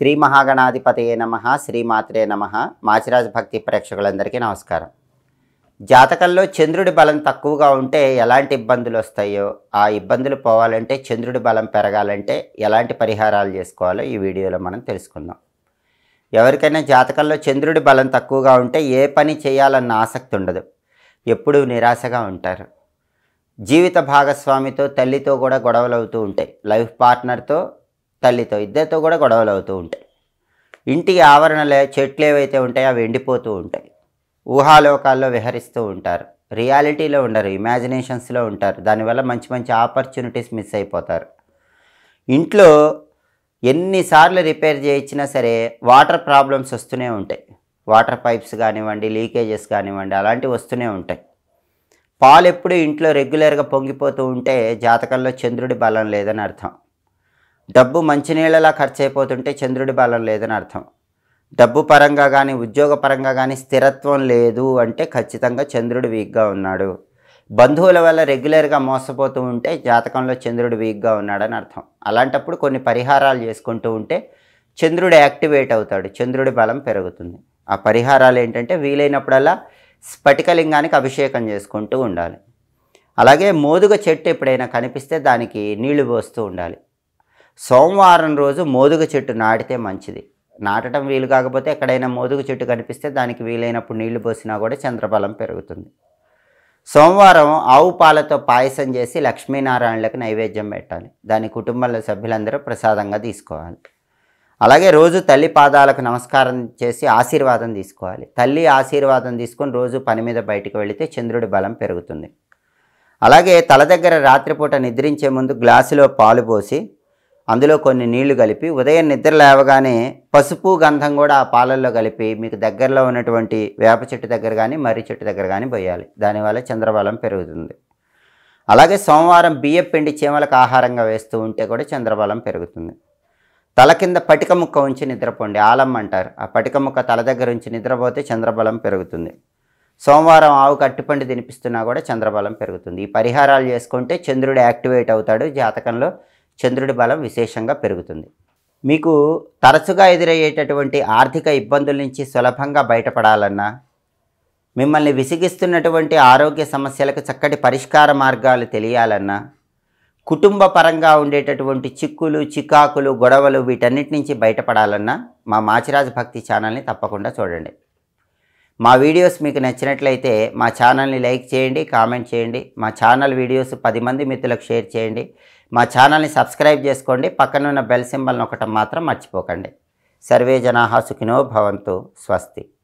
శ్రీ మహాగణాధిపతయే నమః శ్రీమాత్రే నమః మాచిరాజ్ భక్తి ప్రేక్షకులందరికీ నమస్కారం. జాతకంలో చంద్రుడి బలం తక్కువగా ఉంటే ఎలాంటి ఇబ్బందులు వస్తాయో, ఆ ఇబ్బందులు పోవాలంటే చంద్రుడి బలం పెరగాలంటే ఎలాంటి పరిహారాలు చేసుకోవాలో ఈ వీడియోలో మనం తెలుసుకుందాం. ఎవరికైనా జాతకంలో చంద్రుడి బలం తక్కువగా ఉంటే ఏ పని చేయాలన్న ఆసక్తి ఉండదు, ఎప్పుడూ నిరాశగా ఉంటారు. జీవిత భాగస్వామితో, తల్లితో కూడా గొడవలు అవుతూ ఉంటాయి. లైఫ్ పార్ట్నర్తో, తల్లితో, ఇద్దరితో కూడా గొడవలు అవుతూ ఉంటాయి. ఇంటి ఆవరణలో చెట్లు ఏవైతే ఉంటాయో అవి ఎండిపోతూ ఉంటాయి. ఊహాలోకాల్లో విహరిస్తూ ఉంటారు. రియాలిటీలో ఉండరు, ఇమాజినేషన్స్లో ఉంటారు. దానివల్ల మంచి మంచి ఆపర్చునిటీస్ మిస్ అయిపోతారు. ఇంట్లో ఎన్నిసార్లు రిపేర్ చేయించినా సరే వాటర్ ప్రాబ్లమ్స్ వస్తూనే ఉంటాయి. వాటర్ పైప్స్ కానివ్వండి, లీకేజెస్ కానివ్వండి, అలాంటివి వస్తూనే ఉంటాయి. పాలు ఎప్పుడు ఇంట్లో రెగ్యులర్గా పొంగిపోతూ ఉంటే జాతకంలో చంద్రుడి బలం లేదని అర్థం. డబ్బు మంచినీళ్ళలా ఖర్చు అయిపోతుంటే చంద్రుడి బలం లేదని అర్థం. డబ్బు పరంగా కానీ, ఉద్యోగ పరంగా కానీ స్థిరత్వం లేదు అంటే ఖచ్చితంగా చంద్రుడు వీక్గా ఉన్నాడు. బంధువుల వల్ల రెగ్యులర్గా మోసపోతూ ఉంటే జాతకంలో చంద్రుడు వీక్గా ఉన్నాడని అర్థం. అలాంటప్పుడు కొన్ని పరిహారాలు చేసుకుంటూ ఉంటే చంద్రుడు యాక్టివేట్ అవుతాడు, చంద్రుడి బలం పెరుగుతుంది. ఆ పరిహారాలు ఏంటంటే వీలైనప్పుడల్లా స్ఫటికలింగానికి అభిషేకం చేసుకుంటూ ఉండాలి. అలాగే మోదుగ చెట్టు ఎప్పుడైనా కనిపిస్తే దానికి నీళ్లు పోస్తూ ఉండాలి. సోమవారం రోజు మోదుగ చెట్టు నాటితే మంచిది. నాటడం వీలు కాకపోతే ఎక్కడైనా మోదుగ చెట్టు కనిపిస్తే దానికి వీలైనప్పుడు నీళ్లు పోసినా కూడా చంద్రబలం పెరుగుతుంది. సోమవారం ఆవు పాలతో పాయసం చేసి లక్ష్మీనారాయణలకు నైవేద్యం పెట్టాలి. దాని కుటుంబంలో సభ్యులందరూ ప్రసాదంగా తీసుకోవాలి. అలాగే రోజు తల్లి పాదాలకు నమస్కారం చేసి ఆశీర్వాదం తీసుకోవాలి. తల్లి ఆశీర్వాదం తీసుకొని రోజు పని మీద బయటకు వెళితే చంద్రుడి బలం పెరుగుతుంది. అలాగే తల దగ్గర రాత్రిపూట నిద్రించే ముందు గ్లాసులో పాలు పోసి అందులో కొన్ని నీళ్లు కలిపి ఉదయం నిద్ర లేవగానే పసుపు గంధం కూడా ఆ పాలల్లో కలిపి మీకు దగ్గరలో ఉన్నటువంటి వేప చెట్టు దగ్గర కానీ, మర్రి చెట్టు దగ్గర కానీ పోయాలి. దానివల్ల చంద్రబలం పెరుగుతుంది. అలాగే సోమవారం బియ్యం పిండి చీమలకు ఆహారంగా వేస్తూ ఉంటే కూడా చంద్రబలం పెరుగుతుంది. తల కింద పటిక ముక్క ఉంచి నిద్రపోండి, ఆలమ్మ అంటారు. ఆ పటిక ముక్క తల దగ్గర ఉంచి నిద్రపోతే చంద్రబలం పెరుగుతుంది. సోమవారం ఆవుకు అట్టిపండు తినిపిస్తున్నా కూడా చంద్రబలం పెరుగుతుంది. ఈ పరిహారాలు చేసుకుంటే చంద్రుడు యాక్టివేట్ అవుతాడు, జాతకంలో చంద్రుడి బలం విశేషంగా పెరుగుతుంది. మీకు తరచుగా ఎదురయ్యేటటువంటి ఆర్థిక ఇబ్బందుల నుంచి సులభంగా బయటపడాలన్నా, మిమ్మల్ని విసిగిస్తున్నటువంటి ఆరోగ్య సమస్యలకు చక్కటి పరిష్కార మార్గాలు తెలియాలన్నా, కుటుంబ పరంగా ఉండేటటువంటి చిక్కులు, చికాకులు, గొడవలు వీటన్నిటి నుంచి బయటపడాలన్నా మా మాచిరాజ్ భక్తి ఛానల్ని తప్పకుండా చూడండి. మా వీడియోస్ మీకు నచ్చినట్లయితే మా ఛానల్ని లైక్ చేయండి, కామెంట్ చేయండి. మా ఛానల్ వీడియోస్ 10 మంది మిత్రులకు షేర్ చేయండి. మా ఛానల్ని సబ్స్క్రైబ్ చేసుకోండి. పక్కనున్న బెల్ సింబల్ నొక్కటం మాత్రం మర్చిపోకండి. సర్వే జనాః సుఖినో భవంతు. స్వస్తి.